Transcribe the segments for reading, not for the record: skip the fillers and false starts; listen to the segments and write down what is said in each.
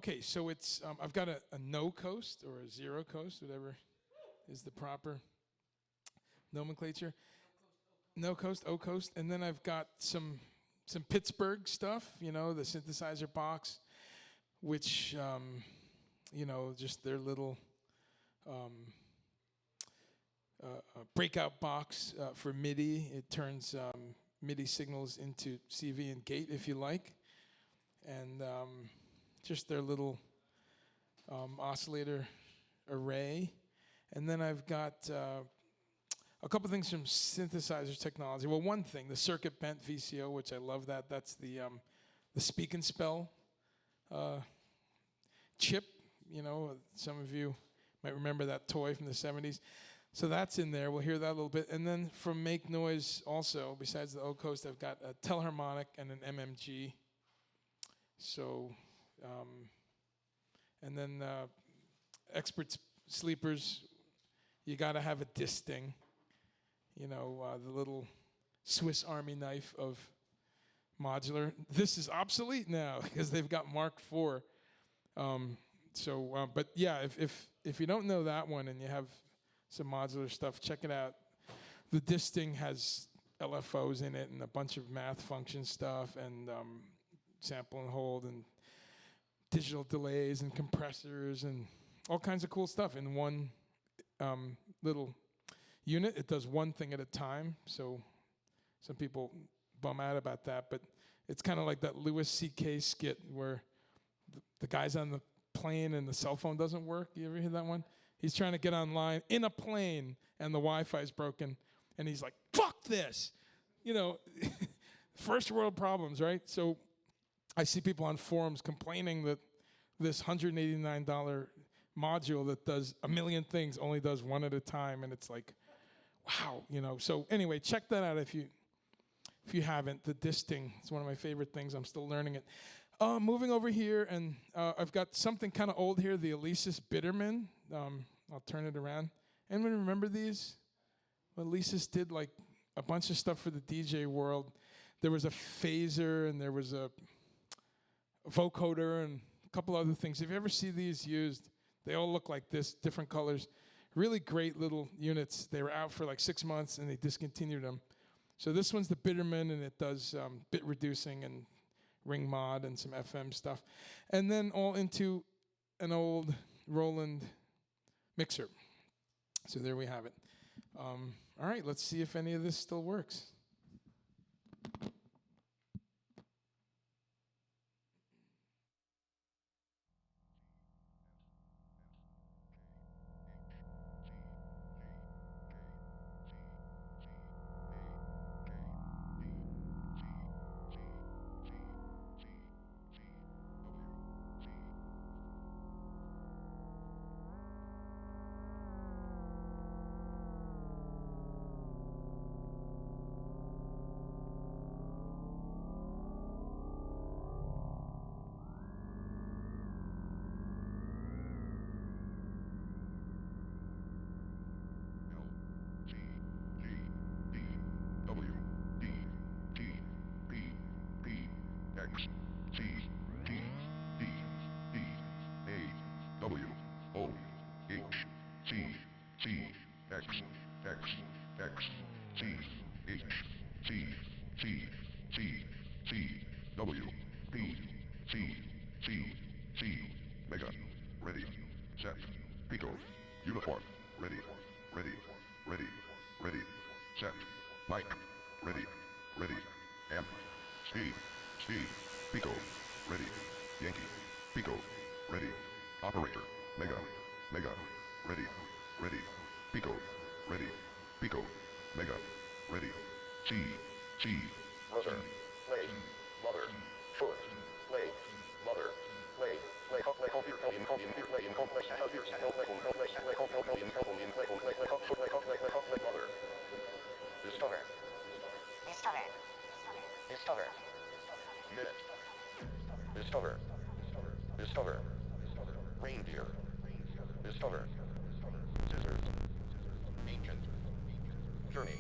Okay, so it's I've got a no coast or a zero coast, whatever is the proper nomenclature. No coast, O coast, and then I've got some Pittsburgh stuff, the synthesizer box, which just their little breakout box for MIDI. It turns MIDI signals into CV and gate if you like, and just their little oscillator array. And then I've got a couple things from synthesizer technology. Well, one thing, the circuit bent VCO, which I love that. That's the Speak and Spell chip. Some of you might remember that toy from the 70s. So that's in there. We'll hear that a little bit. And then from Make Noise also, besides the O Coast, I've got a Telharmonic and an MMG. So, and then expert sleepers, you got to have a Disting. The little Swiss Army knife of modular. This is obsolete now because they've got Mark IV. But yeah, if you don't know that one and you have some modular stuff, check it out. The Disting has LFOs in it and a bunch of math function stuff and sample and hold and digital delays and compressors and all kinds of cool stuff in one little unit. It does one thing at a time, so some people bum out about that, but it's kind of like that Louis C.K. skit where the guy's on the plane and the cell phone doesn't work. You ever hear that one? He's trying to get online in a plane and the Wi-Fi's broken, and he's like, fuck this! First world problems, right? So I see people on forums complaining that this $189 module that does a million things only does one at a time, and it's like, wow, So anyway, check that out if you haven't. The Disting, it's one of my favorite things. I'm still learning it. Moving over here, and I've got something kind of old here, the Alesis Bitterman. I'll turn it around. Anyone remember these? Well, Alesis did like a bunch of stuff for the DJ world. There was a phaser, and there was a vocoder, and a couple other things. If you ever see these used, they all look like this, different colors. Really great little units. They were out for like 6 months, and they discontinued them. So this one's the Bitterman, and it does bit reducing and ring mod and some FM stuff. And then all into an old Roland mixer. So there we have it. All right, let's see if any of this still works. Mega, ready, set, Pico, uniform, ready, set, mic, ready, amp, speed, Pico, ready, Yankee, Pico, ready, operator, Mega, ready, Pico, ready, Mega, ready, C, mother, play, mother, foot, play, mother, play, mother, discover, minute, discover, reindeer, discover, scissors, ancient, journey,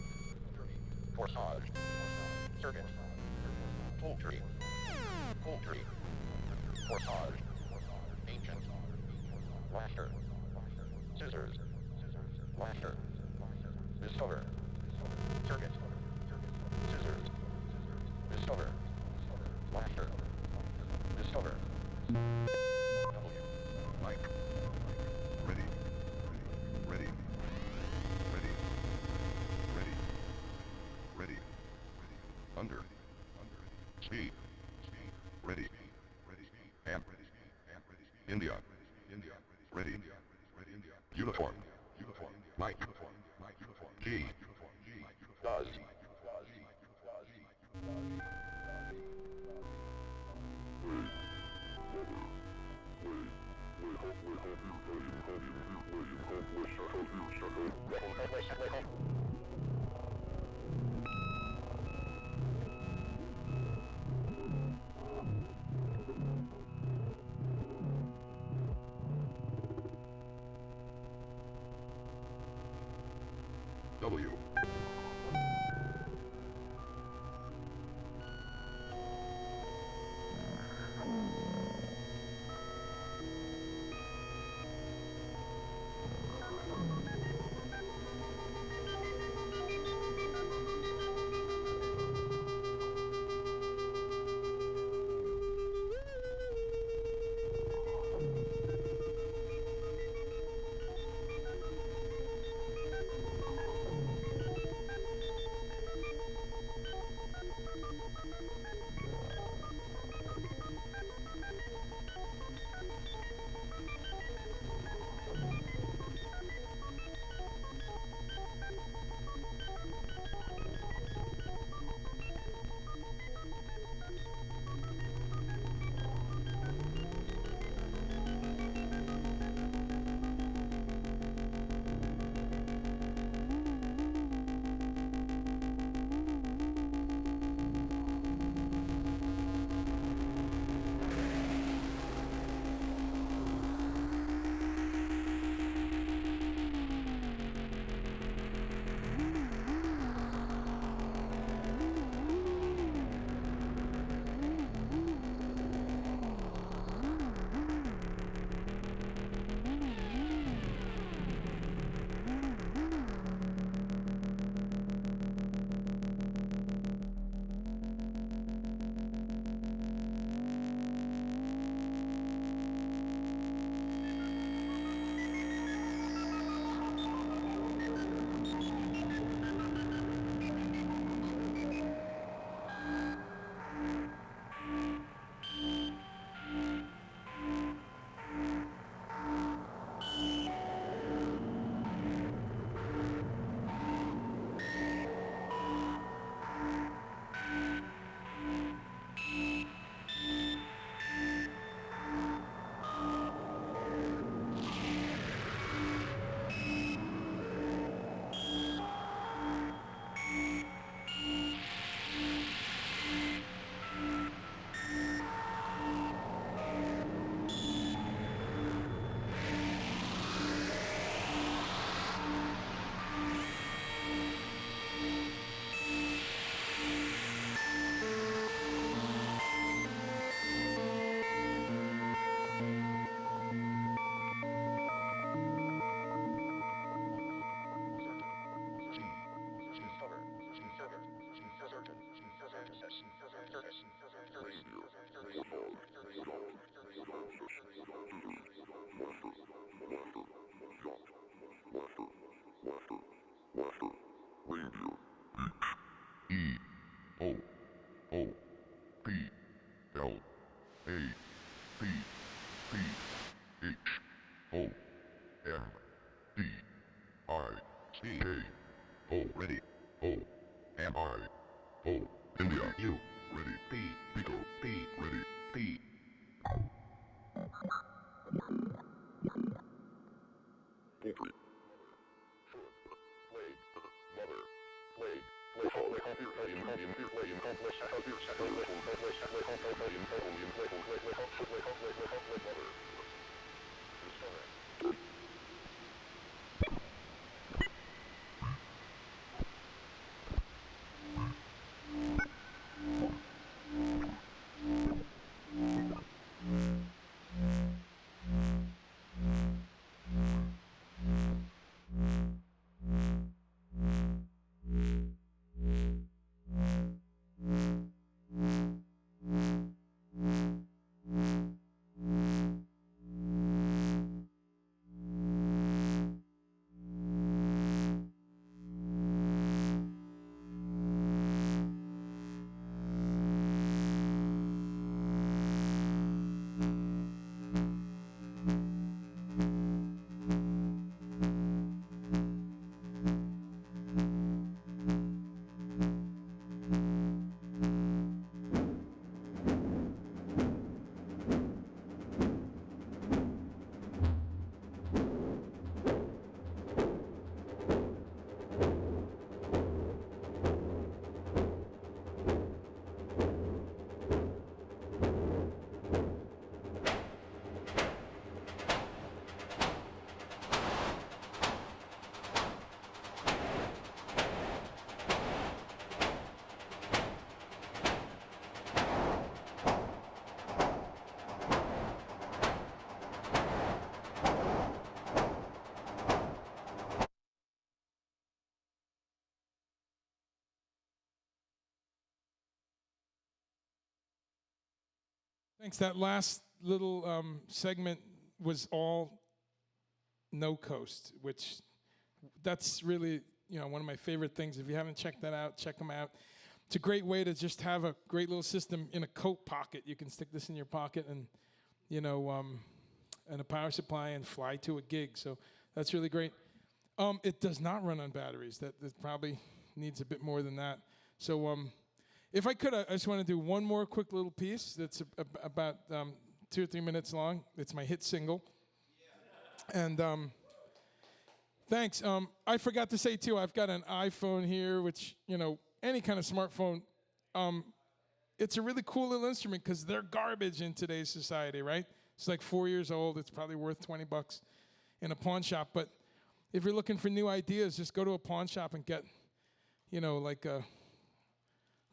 corsage, circuit, poultry, corsage, Lasher. Scissors. Lasher. Discover. Circuit. Scissors. Discover. Lasher. Discover. W. Mike. Ready. Ready. Ready. Ready. Ready. Under. Speed. Ready. Am. India. Ready. Uniform. Mike. G. Does. W. E O O P L A P P H O M D I C A O ready O M I O India U ready P Pico P ready P poultry Thanks. That last little segment was all no coast, which that's really, one of my favorite things. If you haven't checked that out, check them out. It's a great way to just have a great little system in a coat pocket. You can stick this in your pocket and, and a power supply and fly to a gig. So that's really great. It does not run on batteries. That probably needs a bit more than that. So if I could, I just want to do one more quick little piece that's about 2 or 3 minutes long. It's my hit single. And thanks. I forgot to say, too, I've got an iPhone here, which, any kind of smartphone, it's a really cool little instrument because they're garbage in today's society, right? It's like 4 years old. It's probably worth $20 in a pawn shop. But if you're looking for new ideas, just go to a pawn shop and get, like a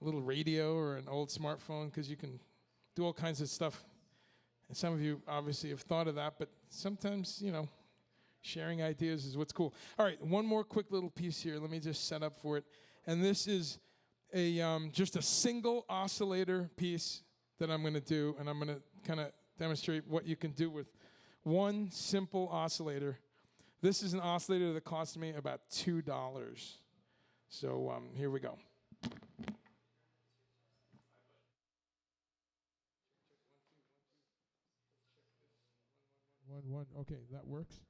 little radio or an old smartphone because you can do all kinds of stuff. And some of you obviously have thought of that, but sometimes, sharing ideas is what's cool. All right, one more quick little piece here. Let me just set up for it. And this is just a single oscillator piece that I'm going to do, and I'm going to kind of demonstrate what you can do with one simple oscillator. This is an oscillator that cost me about $2. So here we go. One. Okay, that works.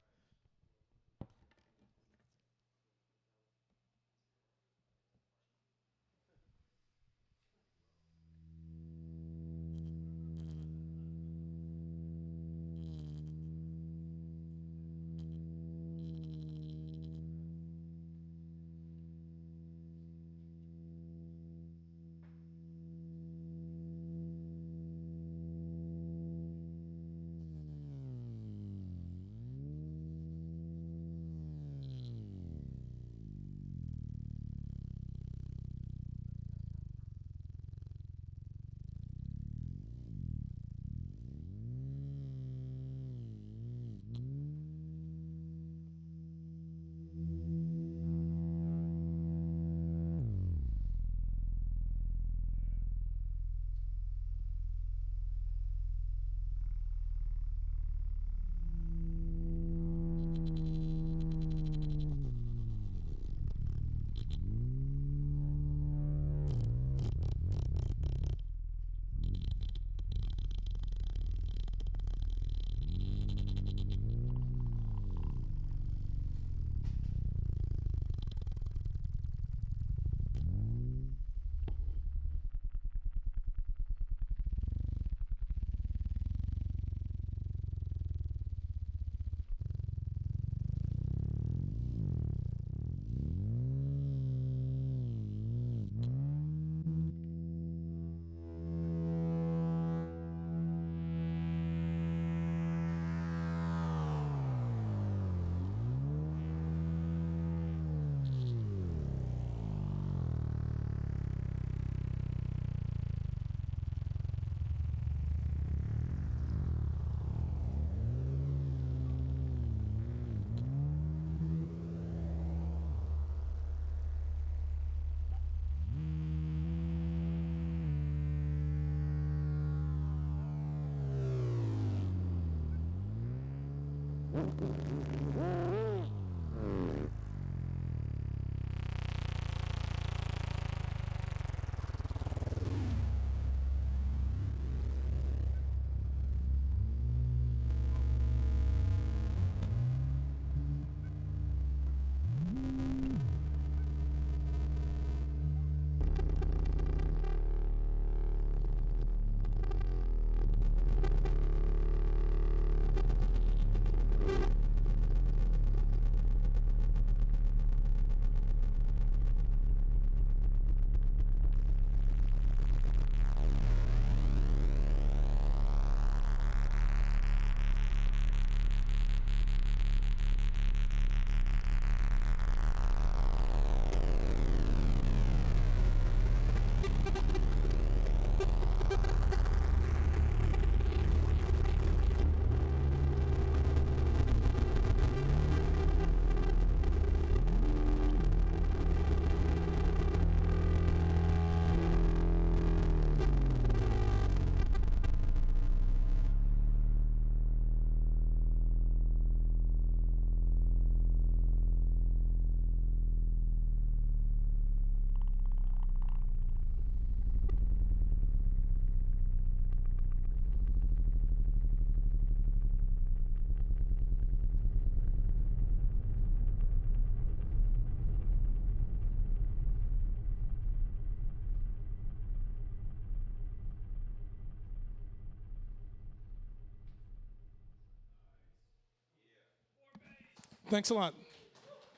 Thanks a lot.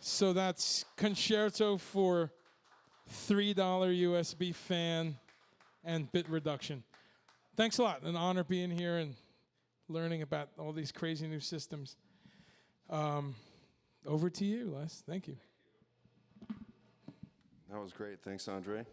So that's concerto for $3 USB fan and bit reduction. Thanks a lot. An honor being here and learning about all these crazy new systems. Over to you, Les. Thank you. That was great. Thanks, Andre.